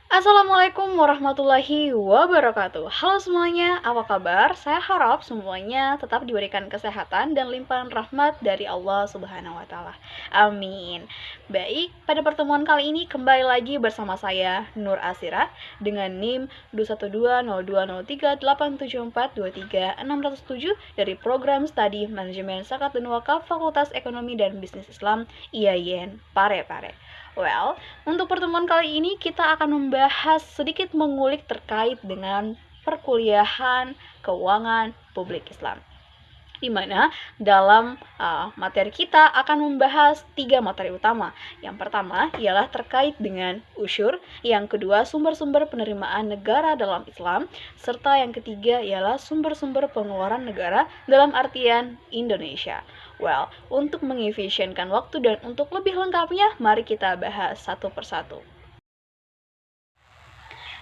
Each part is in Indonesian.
Assalamualaikum warahmatullahi wabarakatuh. Halo semuanya, apa kabar? Saya harap semuanya tetap diberikan kesehatan dan limpahan rahmat dari Allah Subhanahu wa taala. Amin. Baik, pada pertemuan kali ini kembali lagi bersama saya Nur Asira dengan NIM 212020387423607 dari program studi Manajemen Zakat dan Wakaf Fakultas Ekonomi dan Bisnis Islam IAIN Parepare. Untuk pertemuan kali ini kita akan membahas sedikit mengulik terkait dengan perkuliahan keuangan publik Islam, di mana dalam materi kita akan membahas 3 materi utama. Yang pertama ialah terkait dengan usyur, yang kedua sumber-sumber penerimaan negara dalam Islam, serta yang ketiga ialah sumber-sumber pengeluaran negara dalam artian Indonesia. Untuk mengefisienkan waktu dan untuk lebih lengkapnya, mari kita bahas satu persatu.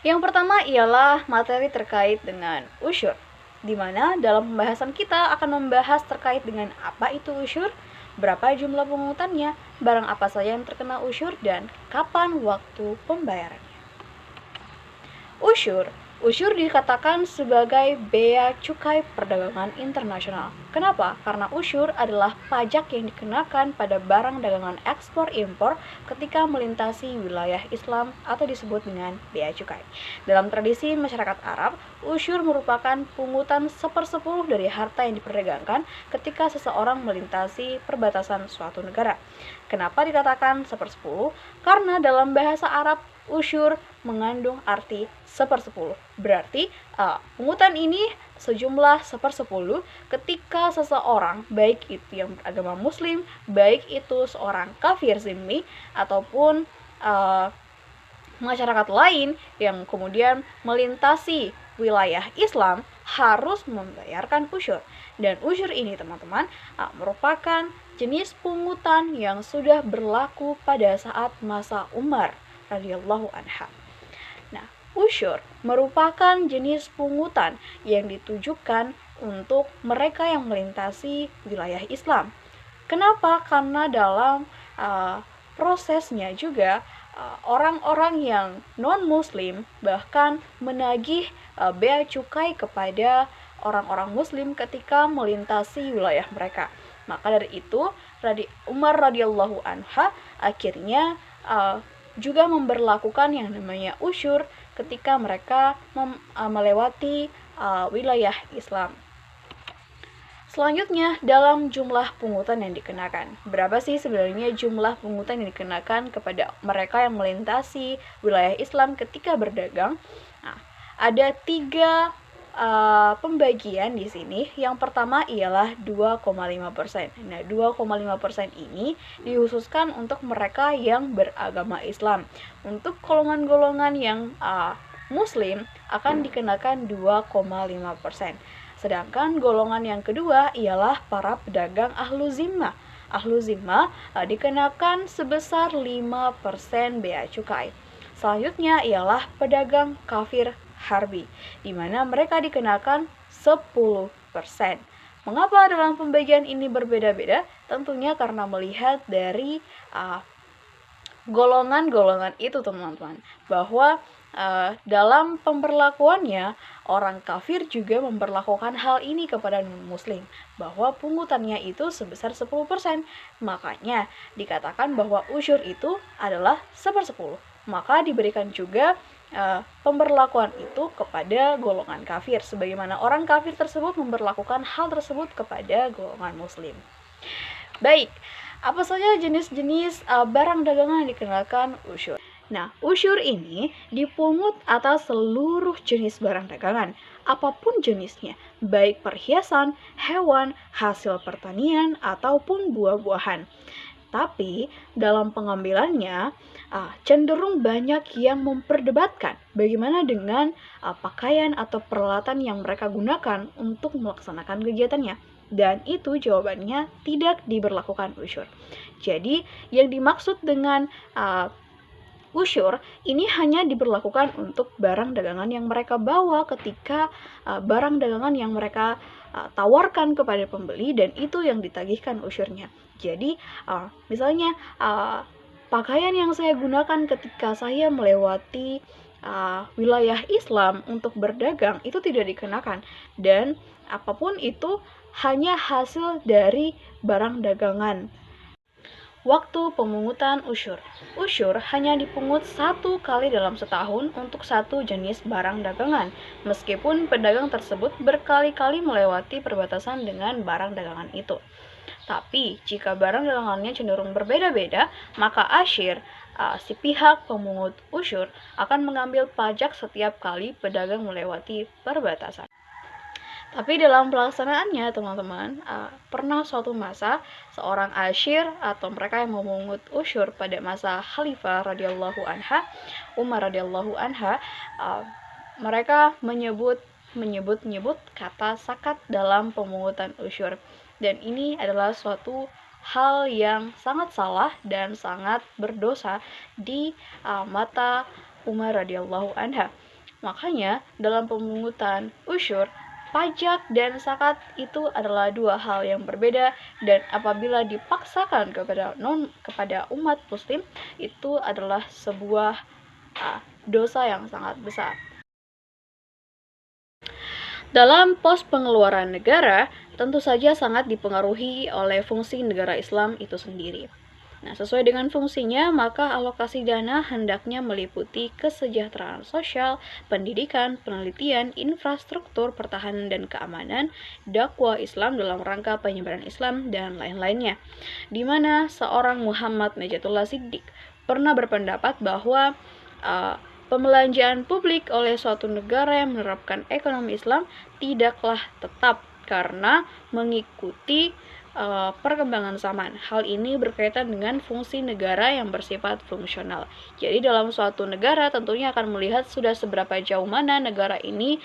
Yang pertama ialah materi terkait dengan usyur, di mana dalam pembahasan kita akan membahas terkait dengan apa itu usyur, berapa jumlah pungutannya, barang apa saja yang terkena usyur, dan kapan waktu pembayarannya. Usyur dikatakan sebagai bea cukai perdagangan internasional. Kenapa? Karena usyur adalah pajak yang dikenakan pada barang dagangan ekspor-impor ketika melintasi wilayah Islam atau disebut dengan bea cukai. Dalam tradisi masyarakat Arab, usyur merupakan pungutan 1/10 dari harta yang diperdagangkan ketika seseorang melintasi perbatasan suatu negara. Kenapa dikatakan 1/10? Karena dalam bahasa Arab, usyur mengandung arti 1/10. Berarti pungutan ini sejumlah 1/10 ketika seseorang, baik itu yang beragama muslim, baik itu seorang kafir zimmi, ataupun masyarakat lain yang kemudian melintasi wilayah Islam, harus membayarkan usyur. Dan usyur ini teman-teman merupakan jenis pungutan yang sudah berlaku pada saat masa Umar radhiyallahu anha. Nah, usyur merupakan jenis pungutan yang ditujukan untuk mereka yang melintasi wilayah Islam. Kenapa? Karena dalam prosesnya juga orang-orang yang non-muslim bahkan menagih bea cukai kepada orang-orang muslim ketika melintasi wilayah mereka. Maka dari itu, Umar radhiyallahu anha akhirnya juga memberlakukan yang namanya usyur ketika mereka melewati wilayah Islam. Selanjutnya, dalam jumlah pungutan yang dikenakan. Berapa sih sebenarnya jumlah pungutan yang dikenakan kepada mereka yang melintasi wilayah Islam ketika berdagang? Nah, ada 3 pembagian di sini. Yang pertama ialah 2,5%. Nah, 2,5% ini dikhususkan untuk mereka yang beragama Islam. Untuk golongan-golongan yang muslim akan dikenakan 2,5%. Sedangkan golongan yang kedua ialah para pedagang ahlu zimmah. Ahlu zimmah dikenakan sebesar 5% bea cukai. Selanjutnya ialah pedagang kafir harbi, di mana mereka dikenakan 10%. Mengapa dalam pembagian ini berbeda-beda? Tentunya karena melihat dari golongan-golongan itu teman-teman, bahwa dalam pemberlakuannya orang kafir juga memperlakukan hal ini kepada non-muslim, bahwa pungutannya itu sebesar 10%. Makanya dikatakan bahwa usyur itu adalah 1/10. Maka diberikan juga pemberlakuan itu kepada golongan kafir, sebagaimana orang kafir tersebut memperlakukan hal tersebut kepada golongan muslim. Baik, apa saja jenis-jenis barang dagangan yang dikenakan usyur? Nah, usyur ini dipungut atas seluruh jenis barang dagangan, apapun jenisnya, baik perhiasan, hewan, hasil pertanian, ataupun buah-buahan. Tapi dalam pengambilannya cenderung banyak yang memperdebatkan bagaimana dengan pakaian atau peralatan yang mereka gunakan untuk melaksanakan kegiatannya. Dan itu jawabannya tidak diberlakukan usyur. Jadi yang dimaksud dengan usyur ini hanya diberlakukan untuk barang dagangan yang mereka bawa ketika barang dagangan yang mereka tawarkan kepada pembeli, dan itu yang ditagihkan usyurnya. Jadi misalnya pakaian yang saya gunakan ketika saya melewati wilayah Islam untuk berdagang itu tidak dikenakan, dan apapun itu hanya hasil dari barang dagangan. Waktu pemungutan usyur. Usyur hanya dipungut 1 kali dalam setahun untuk satu jenis barang dagangan, meskipun pedagang tersebut berkali-kali melewati perbatasan dengan barang dagangan itu. Tapi, jika barang dagangannya cenderung berbeda-beda, maka asyir, si pihak pemungut usyur, akan mengambil pajak setiap kali pedagang melewati perbatasan. Tapi dalam pelaksanaannya, teman-teman, pernah suatu masa seorang asyir atau mereka yang memungut usyur pada masa Khalifah radhiyallahu anha, Umar radhiyallahu anha, mereka menyebut kata zakat dalam pemungutan usyur. Dan ini adalah suatu hal yang sangat salah dan sangat berdosa di mata Umar radhiyallahu anha. Makanya dalam pemungutan usyur, pajak dan zakat itu adalah dua hal yang berbeda, dan apabila dipaksakan kepada umat muslim, itu adalah sebuah dosa yang sangat besar. Dalam pos pengeluaran negara, tentu saja sangat dipengaruhi oleh fungsi negara Islam itu sendiri. Nah, sesuai dengan fungsinya, maka alokasi dana hendaknya meliputi kesejahteraan sosial, pendidikan, penelitian, infrastruktur, pertahanan dan keamanan, dakwah Islam dalam rangka penyebaran Islam, dan lain-lainnya. Di mana seorang Muhammad Najatullah Siddiq pernah berpendapat bahwa pembelanjaan publik oleh suatu negara yang menerapkan ekonomi Islam tidaklah tetap karena mengikuti perkembangan zaman. Hal ini berkaitan dengan fungsi negara yang bersifat fungsional. Jadi dalam suatu negara tentunya akan melihat sudah seberapa jauh mana negara ini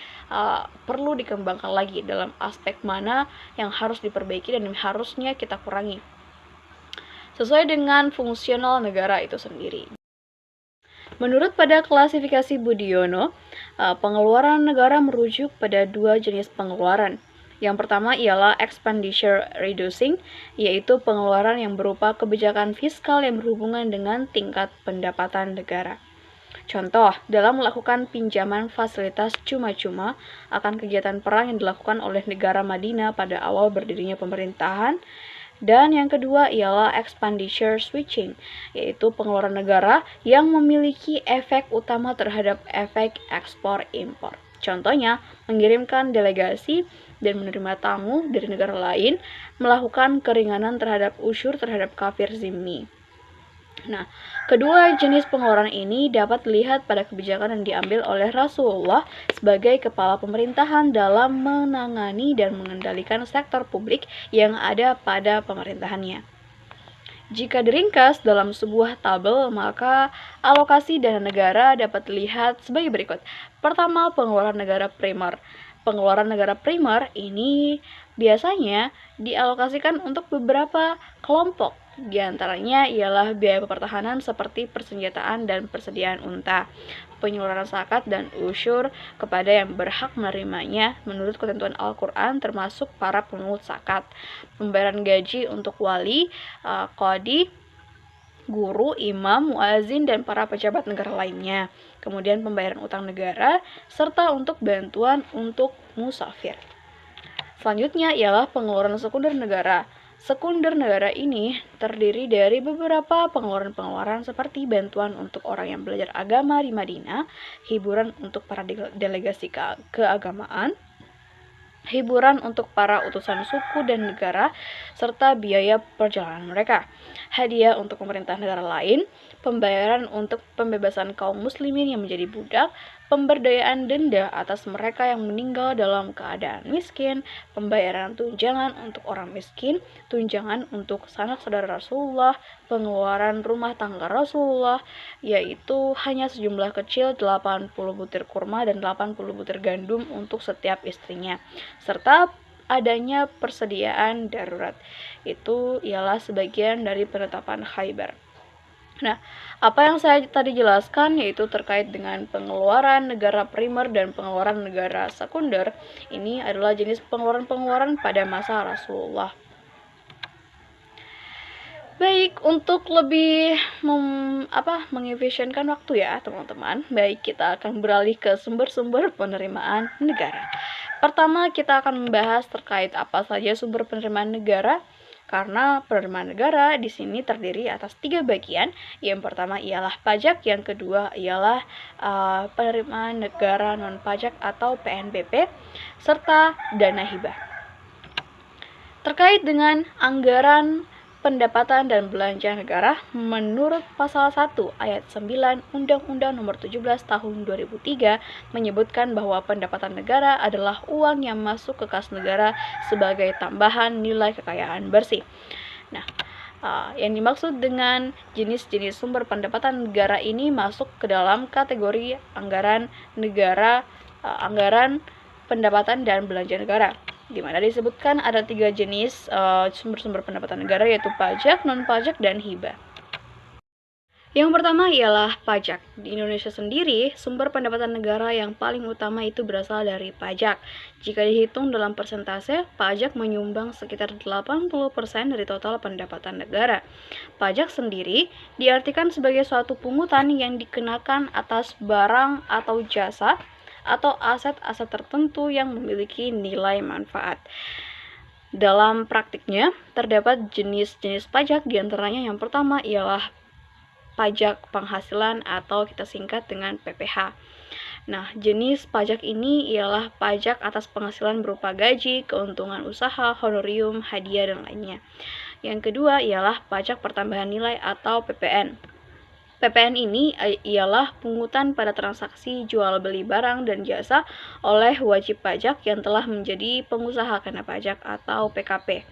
perlu dikembangkan lagi, dalam aspek mana yang harus diperbaiki dan yang harusnya kita kurangi, sesuai dengan fungsional negara itu sendiri. Menurut pada klasifikasi Budiono, pengeluaran negara merujuk pada dua jenis pengeluaran. Yang pertama ialah expenditure reducing, yaitu pengeluaran yang berupa kebijakan fiskal yang berhubungan dengan tingkat pendapatan negara. Contoh, dalam melakukan pinjaman fasilitas cuma-cuma akan kegiatan perang yang dilakukan oleh negara Madinah pada awal berdirinya pemerintahan. Dan yang kedua ialah expenditure switching, yaitu pengeluaran negara yang memiliki efek utama terhadap efek ekspor-impor. Contohnya, mengirimkan delegasi dan menerima tamu dari negara lain, melakukan keringanan terhadap usyur terhadap kafir zimmi. Nah, kedua jenis pengeluaran ini dapat dilihat pada kebijakan yang diambil oleh Rasulullah sebagai kepala pemerintahan dalam menangani dan mengendalikan sektor publik yang ada pada pemerintahannya. Jika diringkas dalam sebuah tabel, maka alokasi dana negara dapat dilihat sebagai berikut. Pertama, pengeluaran negara primer. Pengeluaran negara primer ini biasanya dialokasikan untuk beberapa kelompok. Di antaranya ialah biaya pertahanan seperti persenjataan dan persediaan unta, penyaluran zakat dan usyur kepada yang berhak menerimanya menurut ketentuan Al-Quran, termasuk para pemungut zakat, pembayaran gaji untuk wali, qadi, guru, imam, muazin, dan para pejabat negara lainnya, kemudian pembayaran utang negara, serta untuk bantuan untuk musafir. Selanjutnya ialah pengeluaran sekunder negara. Sekunder negara ini terdiri dari beberapa pengeluaran-pengeluaran seperti bantuan untuk orang yang belajar agama di Madinah, hiburan untuk para delegasi keagamaan, hiburan untuk para utusan suku dan negara, serta biaya perjalanan mereka, hadiah untuk pemerintah negara lain, pembayaran untuk pembebasan kaum muslimin yang menjadi budak, pemberdayaan denda atas mereka yang meninggal dalam keadaan miskin, pembayaran tunjangan untuk orang miskin, tunjangan untuk sanak saudara Rasulullah, pengeluaran rumah tangga Rasulullah, yaitu hanya sejumlah kecil 80 butir kurma dan 80 butir gandum untuk setiap istrinya, serta adanya persediaan darurat. Itu ialah sebagian dari penetapan Khaybar. Nah, apa yang saya tadi jelaskan yaitu terkait dengan pengeluaran negara primer dan pengeluaran negara sekunder. Ini adalah jenis pengeluaran-pengeluaran pada masa Rasulullah. Baik, untuk lebih mengefisienkan waktu ya, teman-teman. Baik, kita akan beralih ke sumber-sumber penerimaan negara. Pertama, kita akan membahas terkait apa saja sumber penerimaan negara. Karena penerimaan negara di sini terdiri atas 3 bagian. Yang pertama ialah pajak, yang kedua ialah penerimaan negara non pajak atau PNBP, serta dana hibah. Terkait dengan anggaran pendapatan dan belanja negara, menurut pasal 1 ayat 9 Undang-Undang Nomor 17 Tahun 2003 menyebutkan bahwa pendapatan negara adalah uang yang masuk ke kas negara sebagai tambahan nilai kekayaan bersih. Nah, yang dimaksud dengan jenis-jenis sumber pendapatan negara ini masuk ke dalam kategori anggaran negara, anggaran pendapatan dan belanja negara, di mana disebutkan ada 3 jenis sumber-sumber pendapatan negara, yaitu pajak, non-pajak, dan hibah. Yang pertama ialah pajak. Di Indonesia sendiri, sumber pendapatan negara yang paling utama itu berasal dari pajak. Jika dihitung dalam persentase, pajak menyumbang sekitar 80% dari total pendapatan negara. Pajak sendiri diartikan sebagai suatu pungutan yang dikenakan atas barang atau jasa atau aset-aset tertentu yang memiliki nilai manfaat. Dalam praktiknya, terdapat jenis-jenis pajak, diantaranya yang pertama ialah pajak penghasilan atau kita singkat dengan PPh. Nah, jenis pajak ini ialah pajak atas penghasilan berupa gaji, keuntungan usaha, honorium, hadiah, dan lainnya. Yang kedua ialah pajak pertambahan nilai atau PPN. PPN ini ialah pungutan pada transaksi jual beli barang dan jasa oleh wajib pajak yang telah menjadi pengusaha kena pajak atau PKP.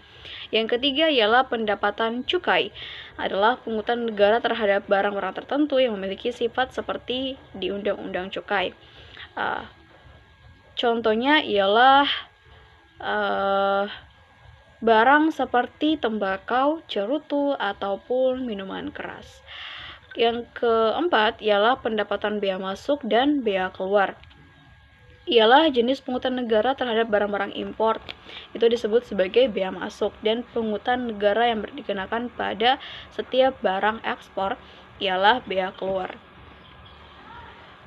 Yang ketiga ialah pendapatan cukai, adalah pungutan negara terhadap barang-barang tertentu yang memiliki sifat seperti di Undang-Undang Cukai. Contohnya ialah barang seperti tembakau, cerutu, ataupun minuman keras. Yang keempat ialah pendapatan bea masuk dan bea keluar. Ialah jenis pungutan negara terhadap barang-barang impor. Itu disebut sebagai bea masuk, dan pungutan negara yang dikenakan pada setiap barang ekspor ialah bea keluar.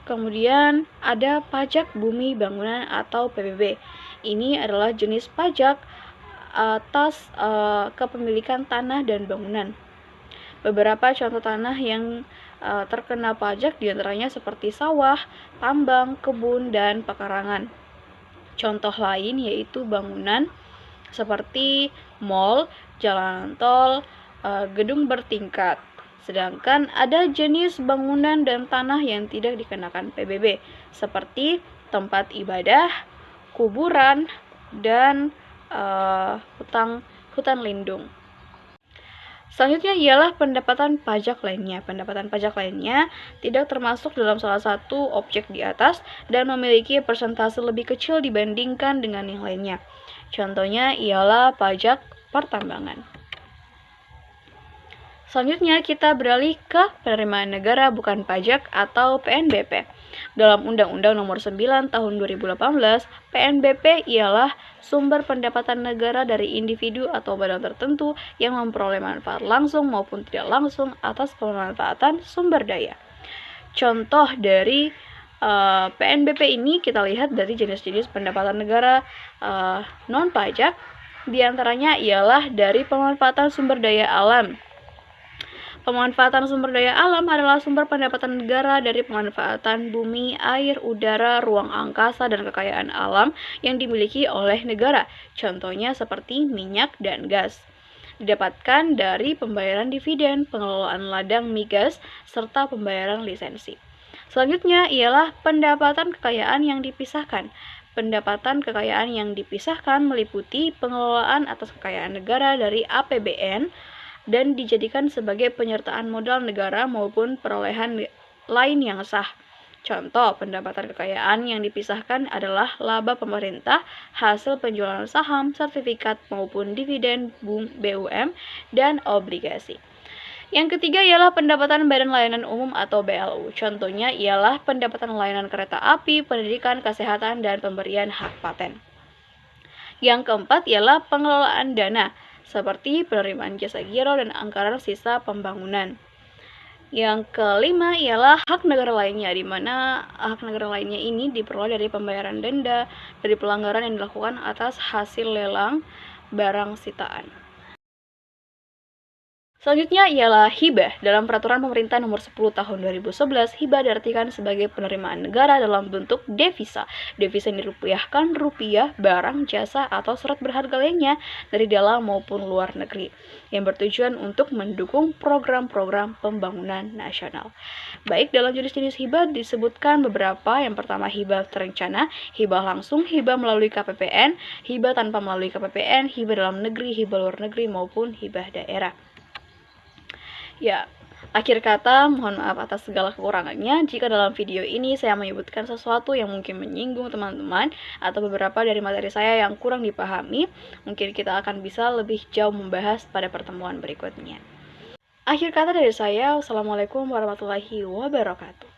Kemudian ada pajak bumi bangunan atau PBB. Ini adalah jenis pajak atas kepemilikan tanah dan bangunan. Beberapa contoh tanah yang terkena pajak diantaranya seperti sawah, tambang, kebun, dan pekarangan. Contoh lain yaitu bangunan seperti mal, jalan tol, gedung bertingkat. Sedangkan ada jenis bangunan dan tanah yang tidak dikenakan PBB, seperti tempat ibadah, kuburan, dan hutan lindung. Selanjutnya ialah pendapatan pajak lainnya. Pendapatan pajak lainnya tidak termasuk dalam salah satu objek di atas dan memiliki persentase lebih kecil dibandingkan dengan yang lainnya. Contohnya ialah pajak pertambangan. Selanjutnya kita beralih ke penerimaan negara bukan pajak atau PNBP. Dalam Undang-Undang Nomor 9 Tahun 2018, PNBP ialah sumber pendapatan negara dari individu atau badan tertentu yang memperoleh manfaat langsung maupun tidak langsung atas pemanfaatan sumber daya. Contoh dari PNBP ini kita lihat dari jenis-jenis pendapatan negara non pajak, diantaranya ialah dari pemanfaatan sumber daya alam. Pemanfaatan sumber daya alam adalah sumber pendapatan negara dari pemanfaatan bumi, air, udara, ruang angkasa, dan kekayaan alam yang dimiliki oleh negara. Contohnya seperti minyak dan gas. Didapatkan dari pembayaran dividen, pengelolaan ladang migas, serta pembayaran lisensi. Selanjutnya ialah pendapatan kekayaan yang dipisahkan. Pendapatan kekayaan yang dipisahkan meliputi pengelolaan atas kekayaan negara dari APBN, dan dijadikan sebagai penyertaan modal negara maupun perolehan lain yang sah. Contoh pendapatan kekayaan yang dipisahkan adalah laba pemerintah, hasil penjualan saham, sertifikat maupun dividen BUM, dan obligasi. Yang ketiga ialah pendapatan Badan Layanan Umum atau BLU. Contohnya ialah pendapatan layanan kereta api, pendidikan, kesehatan, dan pemberian hak paten. Yang keempat ialah pengelolaan dana. seperti penerimaan jasa giro dan anggaran sisa pembangunan. Yang kelima ialah hak negara lainnya, di mana hak negara lainnya ini diperoleh dari pembayaran denda dari pelanggaran yang dilakukan atas hasil lelang barang sitaan. Selanjutnya ialah hibah. Dalam Peraturan Pemerintah Nomor 10 Tahun 2011, hibah diartikan sebagai penerimaan negara dalam bentuk devisa. Devisa yang dirupiahkan rupiah, barang, jasa, atau surat berharga lainnya dari dalam maupun luar negeri, yang bertujuan untuk mendukung program-program pembangunan nasional. Baik, dalam jenis-jenis hibah disebutkan beberapa. Yang pertama, hibah terencana, hibah langsung, hibah melalui KPPN, hibah tanpa melalui KPPN, hibah dalam negeri, hibah luar negeri, maupun hibah daerah. Ya, akhir kata, mohon maaf atas segala kekurangannya jika dalam video ini saya menyebutkan sesuatu yang mungkin menyinggung teman-teman atau beberapa dari materi saya yang kurang dipahami. Mungkin kita akan bisa lebih jauh membahas pada pertemuan berikutnya. Akhir kata dari saya, wassalamualaikum warahmatullahi wabarakatuh.